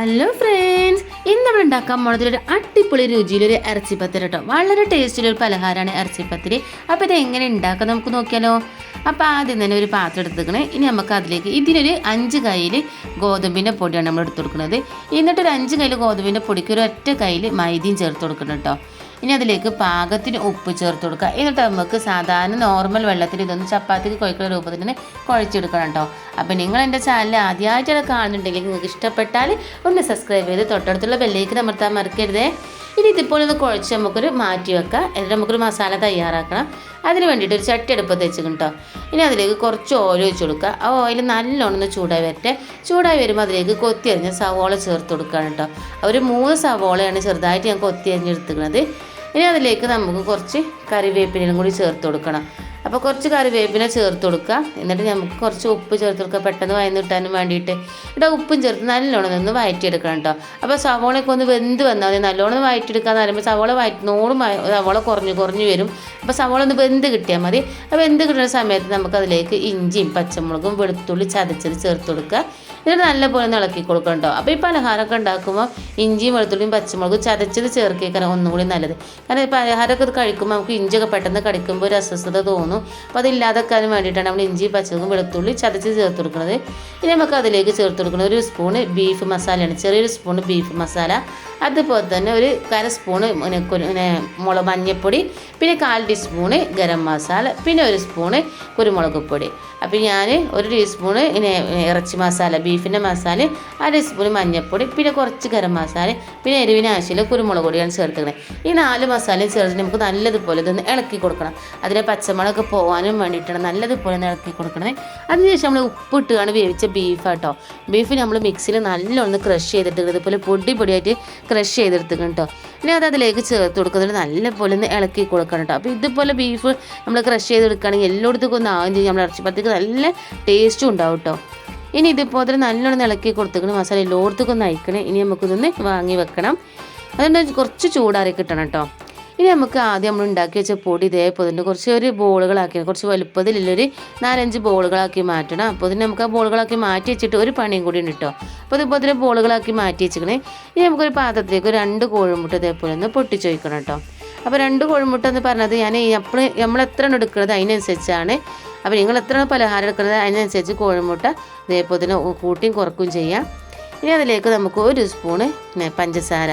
Hello friends, ഇന്ന് നമ്മൾ ഉണ്ടാക്കാൻ പോകുന്നത് ഒരു അടിപൊളി രുചിയിലൊരു ഇറച്ചിപ്പത്തിരി കേട്ടോ. വളരെ ടേസ്റ്റിലൊരു പലഹാരമാണ് ഇറച്ചിപ്പത്തിരി. അപ്പോൾ ഇത് എങ്ങനെ ഉണ്ടാക്കാം നമുക്ക് നോക്കിയാലോ. അപ്പോൾ ആദ്യം തന്നെ ഒരു പാത്രം എടുത്തുക്കണേ. ഇനി നമുക്ക് അതിലേക്ക് ഇതിനൊരു 5 കയ്യിൽ ഗോതമ്പിൻ്റെ പൊടിയാണ് നമ്മൾ എടുത്ത് കൊടുക്കുന്നത്. എന്നിട്ടൊരു 5 കയ്യിൽ ഗോതമ്പിൻ്റെ പൊടിക്ക് ഒരു ഒറ്റ കയ്യിൽ മൈദയും ചേർത്ത് കൊടുക്കണം കേട്ടോ. ഇനി അതിലേക്ക് പാകത്തിന് ഉപ്പ് ചേർത്ത് കൊടുക്കുക. എന്നിട്ട് നമുക്ക് സാധാരണ നോർമൽ വെള്ളത്തിൽ ഇതൊന്ന് ചപ്പാത്തിക്ക് കുഴക്കുന്ന രൂപത്തിൽ തന്നെ കുഴച്ചെടുക്കണം കേട്ടോ. അപ്പോൾ നിങ്ങൾ എൻ്റെ ചാനൽ ആദ്യമായിട്ടൊക്കെ കാണുന്നുണ്ടെങ്കിൽ നിങ്ങൾക്ക് ഇഷ്ടപ്പെട്ടാൽ ഒന്ന് സബ്സ്ക്രൈബ് ചെയ്ത് തൊട്ടടുത്തുള്ള ബെല്ലേക്ക് അമർത്താൻ മറക്കരുതേ. ഇനി ഇതിപ്പോൾ ഒന്ന് കുഴച്ച് നമുക്കൊരു മാറ്റി വെക്കാം. എന്നിട്ട് നമുക്കൊരു മസാല തയ്യാറാക്കണം. അതിന് വേണ്ടിയിട്ട് ഒരു ചട്ടി അടുപ്പത്ത് വെച്ചിരിക്കും കേട്ടോ. ഇനി അതിലേക്ക് കുറച്ച് ഓയിൽ ഒഴിച്ച് കൊടുക്കുക. ആ ഓയിൽ നല്ലോണം ഒന്ന് ചൂടായി വരട്ടെ. ചൂടായി വരുമ്പോൾ അതിലേക്ക് കൊത്തി അരിഞ്ഞ സവോള ചേർത്ത് കൊടുക്കുകയാണ് കേട്ടോ. ഒരു 3 സവോളയാണ് ചെറുതായിട്ട് ഞാൻ കൊത്തി അരിഞ്ഞെടുത്തിരിക്കുന്നത്. ഇനി അതിലേക്ക് നമുക്ക് കുറച്ച് കറിവേപ്പിനും കൂടി ചേർത്ത് കൊടുക്കണം. അപ്പോൾ കുറച്ച് കറിവേപ്പിന ചേർത്ത് കൊടുക്കുക. എന്നിട്ട് നമുക്ക് കുറച്ച് ഉപ്പ് ചേർത്ത് കൊടുക്കുക, പെട്ടെന്ന് വയന്ന് കിട്ടാനും വേണ്ടിയിട്ട്. ഇവിടെ ഉപ്പും ചേർത്ത് നല്ലോണം ഒന്ന് വഴറ്റിയെടുക്കണം കേട്ടോ. അപ്പോൾ സവോളയൊക്കെ ഒന്ന് വെന്ത് വന്നാൽ മതി. നല്ലോണം വഴറ്റിയെടുക്കാന്ന് പറയുമ്പോൾ സവോള വഴറ്റിനോടും സവോള കുറഞ്ഞു വരും. അപ്പോൾ സവോള ഒന്ന് വെന്ത് കിട്ടിയാൽ മതി. അപ്പോൾ വെന്ത് കിട്ടുന്ന സമയത്ത് നമുക്കതിലേക്ക് ഇഞ്ചിയും പച്ചമുളകും വെളുത്തുള്ളി ചതച്ചത് ചേർത്ത് കൊടുക്കുക. എന്നിട്ട് നല്ലപോലെ ഒന്ന് ഇളക്കി കൊടുക്കണം കേട്ടോ. അപ്പോൾ ഈ പലഹാരമൊക്കെ ഉണ്ടാക്കുമ്പോൾ ഇഞ്ചിയും വെളുത്തുള്ളിയും പച്ചമുളകും ചതച്ചത് ചേർക്കേക്കാൻ ഒന്നുകൂടി നല്ലത്. കാരണം ഈ പലഹാരമൊക്കെ ഇത് കഴിക്കുമ്പോൾ നമുക്ക് ഇഞ്ചിയൊക്കെ പെട്ടെന്ന് കടിക്കുമ്പോൾ ഒരു അസ്വസ്ഥത തോന്നും. അപ്പോൾ അതില്ലാതെക്കാനും വേണ്ടിയിട്ടാണ് നമ്മൾ ഇഞ്ചി പച്ചമുളകും വെളുത്തുള്ളി ചതച്ച് ചേർത്ത് കൊടുക്കുന്നത്. ഇനി നമുക്ക് അതിലേക്ക് ചേർത്ത് കൊടുക്കുന്നത് 1 സ്പൂണ് ബീഫ് മസാലയാണ്. ചെറിയൊരു സ്പൂണ് ബീഫ് മസാല, അതുപോലെ തന്നെ ഒരു 1/2 സ്പൂണ് മഞ്ഞൾപ്പൊടി, പിന്നെ 1/4 ടീസ്പൂണ് ഗരം മസാല, പിന്നെ 1 സ്പൂണ് കുരുമുളക് പൊടി. അപ്പോൾ ഞാൻ 1 ടീസ്പൂണ് ഇറച്ചി മസാല ബീഫിൻ്റെ മസാല, 1/2 സ്പൂണ് മഞ്ഞൾപ്പൊടി, പിന്നെ കുറച്ച് ഗരം മസാല, പിന്നെ എരിവിന് ആവശ്യമില്ല കുരുമുളക് പൊടിയാണ് ചേർക്കുന്നത്. ഈ 4 മസാലയും ചേർത്ത് നമുക്ക് നല്ലതുപോലെ ഇതൊന്ന് ഇളക്കി കൊടുക്കണം. അതിലെ പച്ചമുളകൊക്കെ പോകാനും വേണ്ടിയിട്ടാണ് നല്ലതുപോലെ ഒന്ന് ഇളക്കി കൊടുക്കണത്. അതിനുശേഷം നമ്മൾ ഉപ്പിട്ടാണ് വേവിച്ച ബീഫാട്ടോ. ബീഫ് നമ്മൾ മിക്സിയിൽ നല്ലോണം ക്രഷ് ചെയ്തിട്ട് ഇതുപോലെ പൊടിയായിട്ട് ക്രഷ് ചെയ്തെടുത്തിക്കണം കേട്ടോ. ഇനി അതിലേക്ക് ചേർത്ത് കൊടുക്കുന്നതിൽ നല്ലപോലെ ഒന്ന് ഇളക്കി കൊടുക്കണം കേട്ടോ. അപ്പോൾ ഇതുപോലെ ബീഫ് നമ്മൾ ക്രഷ് ചെയ്തെടുക്കുകയാണെങ്കിൽ എല്ലായിടത്തേക്കും ഒന്ന് ആകും ചെയ്യും. നമ്മൾ ഇറച്ചിപ്പത്തിക്ക് നല്ല ടേസ്റ്റും ഉണ്ടാവും കേട്ടോ. ഇനി ഇതുപോലെ നല്ലോണം ഇളക്കി കൊടുത്തിക്കണം. മസാല എല്ലായിടത്തേക്കും ഒന്ന് അയക്കണേ. ഇനി നമുക്കിതൊന്ന് വാങ്ങി വെക്കണം. അതുകൊണ്ട് കുറച്ച് ചൂടാറി കിട്ടണം കേട്ടോ. ഇനി നമുക്ക് ആദ്യം നമ്മൾ ഉണ്ടാക്കി വെച്ച പൊടി ഇതേപോലെ തന്നെ ഒരു ബോളുകളാക്കി, കുറച്ച് വലുപ്പത്തിലുള്ളൊരു 4-5 ബോളുകളാക്കി മാറ്റണം. അപ്പോൾ ഇതിന് നമുക്ക് ആ ബോളുകളാക്കി മാറ്റി വെച്ചിട്ട് ഒരു പണിയും കൂടി ഉണ്ട് കേട്ടോ. അപ്പോൾ ഇതുപോലെ തന്നെ ബോളുകളാക്കി മാറ്റി വെച്ചിക്കണേ. ഇനി നമുക്കൊരു പാത്രത്തിലേക്ക് 2 കോഴിമുട്ട ഇതേപോലെ ഒന്ന് പൊട്ടിച്ച് വയ്ക്കണം കേട്ടോ. അപ്പോൾ 2 കോഴിമുട്ട എന്ന് പറഞ്ഞത് ഞാൻ നമ്മൾ എത്ര എടുക്കുന്നത് അതിനനുസരിച്ചാണ്. അപ്പോൾ നിങ്ങൾ എത്ര പലഹാരം എടുക്കുന്നത് അതിനനുസരിച്ച് കോഴിമുട്ട ഇതേപോലെ തന്നെ കൂട്ടിയും കുറക്കും ചെയ്യാം. ഇനി അതിലേക്ക് നമുക്ക് 1 സ്പൂണ് പഞ്ചസാര,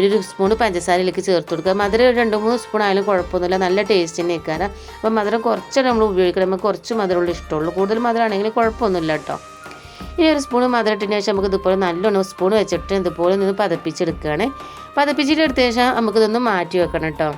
1 സ്പൂണ് പഞ്ചസാരയിലേക്ക് ചേർത്ത് കൊടുക്കുക. മധുരം 2-3 സ്പൂൺ ആയാലും കുഴപ്പമൊന്നുമില്ല, നല്ല ടേസ്റ്റ് തന്നെ വെക്കാറ്. അപ്പോൾ മധുരം കുറച്ച് നമ്മൾ ഉപയോഗിക്കണം. നമുക്ക് കുറച്ച് മധുരമുള്ള ഇഷ്ടമുള്ളൂ. കൂടുതൽ മധുരമാണെങ്കിൽ കുഴപ്പമൊന്നുമില്ല കേട്ടോ. ഇനി 1 സ്പൂണ് മധുരം ഇട്ടതിന് ശേഷം നമുക്ക് ഇതുപോലെ നല്ലോണം സ്പൂൺ വെച്ചിട്ട് ഇതുപോലെ നിന്ന് പതപ്പിച്ചെടുക്കുകയാണ്. പതപ്പിച്ചിട്ടെടുത്ത ശേഷം നമുക്കിതൊന്ന് മാറ്റി വെക്കണം കേട്ടോ.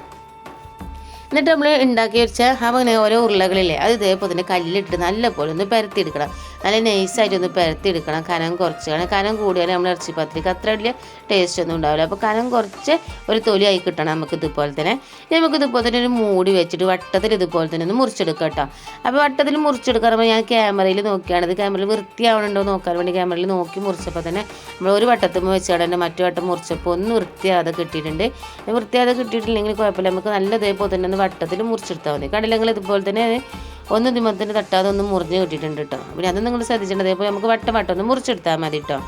എന്നിട്ട് നമ്മൾ ഉണ്ടാക്കി വെച്ചാൽ അങ്ങനെ ഓരോ ഉരുളകളില്ലേ, അത് ഇതേപോലെ തന്നെ കല്ലിട്ട് നല്ലപോലെ ഒന്ന് പരത്തിയെടുക്കണം. നല്ല നൈസായിട്ടൊന്ന് പരത്തിയെടുക്കണം. കനം കുറച്ചാണ്. കനം കൂടിയാൽ നമ്മൾ ഇറച്ചിപ്പത്തിരിക്ക് അത്ര വലിയ ടേസ്റ്റ് ഒന്നും ഉണ്ടാവില്ല. അപ്പോൾ കനം കുറച്ച് ഒരു തൊലിയായി കിട്ടണം നമുക്ക് ഇതുപോലെ തന്നെ. നമുക്ക് ഇതുപോലെ തന്നെ ഒരു മൂടി വെച്ചിട്ട് വട്ടത്തിൽ ഇതുപോലെ തന്നെ ഒന്ന് മുറിച്ചെടുക്കാം കേട്ടോ. അപ്പോൾ വട്ടത്തിൽ മുറിച്ചെടുക്കാൻ ഞാൻ ക്യാമറയിൽ നോക്കിയാണ്. ഇത് ക്യാമറയിൽ വൃത്തിയാവണുണ്ടോ നോക്കാൻ വേണ്ടി ക്യാമറയിൽ നോക്കി മുറിച്ചപ്പോൾ തന്നെ നമ്മൾ ഒരു വട്ടത്തുമ്പോൾ വെച്ചാൽ തന്നെ മറ്റു വട്ടം മുറിച്ചപ്പോൾ ഒന്ന് വൃത്തിയാതെ കിട്ടിയിട്ടുണ്ട്. വൃത്തിയാതെ കിട്ടിയിട്ടില്ലെങ്കിൽ കുഴപ്പമില്ല. നമുക്ക് നല്ല ഇതേപോലെ തന്നെ വട്ടത്തിൽ മുറിച്ചെടുത്താൽ മതി. കടലങ്ങൾ ഇതുപോലെ തന്നെ ഒന്ന് ദിമത്തിന് തട്ടാതെ ഒന്ന് മുറിഞ്ഞ് കിട്ടിയിട്ടുണ്ട് കേട്ടോ. പിന്നെ അത് നിങ്ങൾ ശ്രദ്ധിച്ചിട്ടുണ്ട്. അതേപോലെ നമുക്ക് വട്ടം ഒന്ന് മുറിച്ചെടുത്താൽ മതി കേട്ടോ.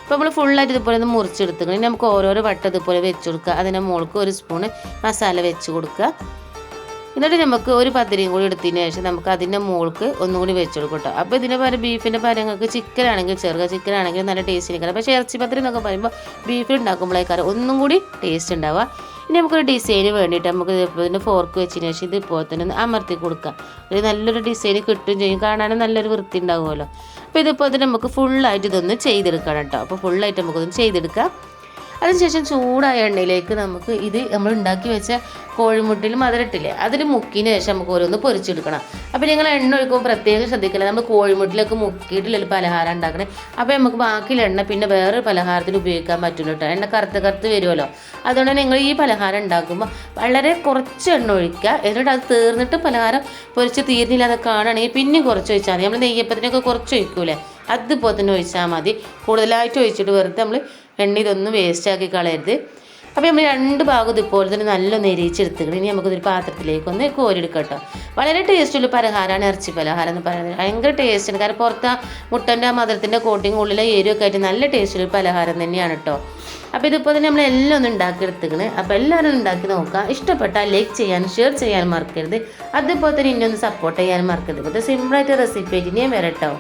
അപ്പോൾ നമ്മൾ ഫുള്ളായിട്ട് ഇതുപോലെ ഒന്ന് മുറിച്ചെടുത്തുകൊണ്ട് നമുക്ക് ഓരോരോ വട്ടം ഇതുപോലെ വെച്ച് കൊടുക്കുക. അതിൻ്റെ മുകൾക്ക് 1 സ്പൂണ് മസാല വെച്ച് കൊടുക്കുക. എന്നിട്ട് നമുക്ക് ഒരു പത്തിരിയും കൂടി എടുത്തതിന് ശേഷം നമുക്ക് അതിൻ്റെ മുകൾക്ക് ഒന്നുകൂടി വെച്ച് കൊടുക്കും കേട്ടോ. അപ്പോൾ ഇതിൻ്റെ പകരം ബീഫിൻ്റെ പകരങ്ങൾക്ക് ചിക്കനാണെങ്കിൽ ചേർക്കുക. ചിക്കനാണെങ്കിൽ നല്ല ടേസ്റ്റ് നിൽക്കണം. പക്ഷേ ഇറച്ചിപ്പത്തിരി എന്നൊക്കെ പറയുമ്പോൾ ബീഫ് ഉണ്ടാക്കുമ്പോഴേക്കാരം ഒന്നും കൂടി ടേസ്റ്റ് ഉണ്ടാവുക. ഇനി നമുക്കൊരു ഡിസൈന് വേണ്ടിയിട്ട് നമുക്ക് ഇതിൻ്റെ ഫോർക്ക് വെച്ചതിന് ശേഷം ഇതുപോലെ തന്നെ ഒന്ന് അമർത്തി കൊടുക്കുക. ഒരു നല്ലൊരു ഡിസൈന് കിട്ടും ചെയ്യും. കാണാനും നല്ലൊരു വൃത്തി ഉണ്ടാവുമല്ലോ. അപ്പോൾ ഇതുപോലെ തന്നെ നമുക്ക് ഫുള്ളായിട്ട് ഇതൊന്ന് ചെയ്തെടുക്കണം കേട്ടോ. അപ്പോൾ ഫുള്ളായിട്ട് നമുക്കൊന്ന് ചെയ്തെടുക്കാം. അതിനുശേഷം ചൂടായ എണ്ണയിലേക്ക് നമുക്ക് നമ്മൾ ഉണ്ടാക്കി വെച്ച കോഴിമുട്ടയിൽ മധുരട്ടില്ലേ അതിൽ മുക്കിന് ശേഷം നമുക്ക് ഓരോന്ന് പൊരിച്ചെടുക്കണം. അപ്പോൾ നിങ്ങൾ എണ്ണ ഒഴിക്കുമ്പോൾ പ്രത്യേകം ശ്രദ്ധിക്കില്ല. നമ്മൾ കോഴിമുട്ടിലൊക്കെ മുക്കിയിട്ടില്ല പലഹാരം ഉണ്ടാക്കണേ. അപ്പോൾ നമുക്ക് ബാക്കിയുള്ള എണ്ണ പിന്നെ വേറൊരു പലഹാരത്തിന് ഉപയോഗിക്കാൻ പറ്റില്ല കേട്ടോ. എണ്ണ കറുത്ത് വരുമല്ലോ. അതുകൊണ്ട് നിങ്ങൾ ഈ പലഹാരം ഉണ്ടാക്കുമ്പോൾ വളരെ കുറച്ച് എണ്ണ ഒഴിക്കുക. എന്നിട്ട് അത് തീർന്നിട്ട് പലഹാരം പൊരിച്ച് തീർന്നില്ലാതെ കാണുകയാണെങ്കിൽ പിന്നെയും കുറച്ച് ഒഴിച്ചാൽ മതി. നമ്മൾ നെയ്യപ്പത്തിനൊക്കെ കുറച്ച് ഒഴിക്കൂലേ, അതുപോലെ തന്നെ ഒഴിച്ചാൽ മതി. കൂടുതലായിട്ട് ഒഴിച്ചിട്ട് വെറുതെ നമ്മൾ എണ്ണ ഇതൊന്നും വേസ്റ്റാക്കി കളയരുത്. അപ്പോൾ നമ്മൾ രണ്ട് ഭാഗം ഇതുപോലെ തന്നെ നല്ലൊന്ന് എരിച്ചെടുത്തിക്കണം. ഇനി നമുക്കിതൊരു പാത്രത്തിലേക്ക് ഒന്ന് കോരിയെടുക്കാം കേട്ടോ. വളരെ ടേസ്റ്റുള്ള പലഹാരമാണ് ഇറച്ചി പലഹാരം എന്ന് പറയുന്നത്. ഭയങ്കര ടേസ്റ്റാണ്. കാരണം പുറത്ത് മുട്ടൻ്റെ മധുരത്തിൻ്റെ കോട്ടിങ് ഉള്ളിലെ എരിവൊക്കെ ആയിട്ട് നല്ല ടേസ്റ്റുള്ള പലഹാരം തന്നെയാണ് കേട്ടോ. അപ്പോൾ ഇതിപ്പോൾ തന്നെ നമ്മൾ എല്ലാം ഒന്ന് ഉണ്ടാക്കി എടുത്തിക്കണ്. അപ്പോൾ എല്ലാവരും ഉണ്ടാക്കി നോക്കുക. ഇഷ്ടപ്പെട്ടാൽ ലൈക്ക് ചെയ്യാനും ഷെയർ ചെയ്യാനും മറക്കരുത്. അതുപോലെ തന്നെ ഇനി ഒന്ന് സപ്പോർട്ട് ചെയ്യാനും മറക്കരുത്. ഇപ്പോൾ സിമ്പിളായിട്ട് റെസിപ്പി ആയിട്ട് ഇനിയും വരട്ടോ.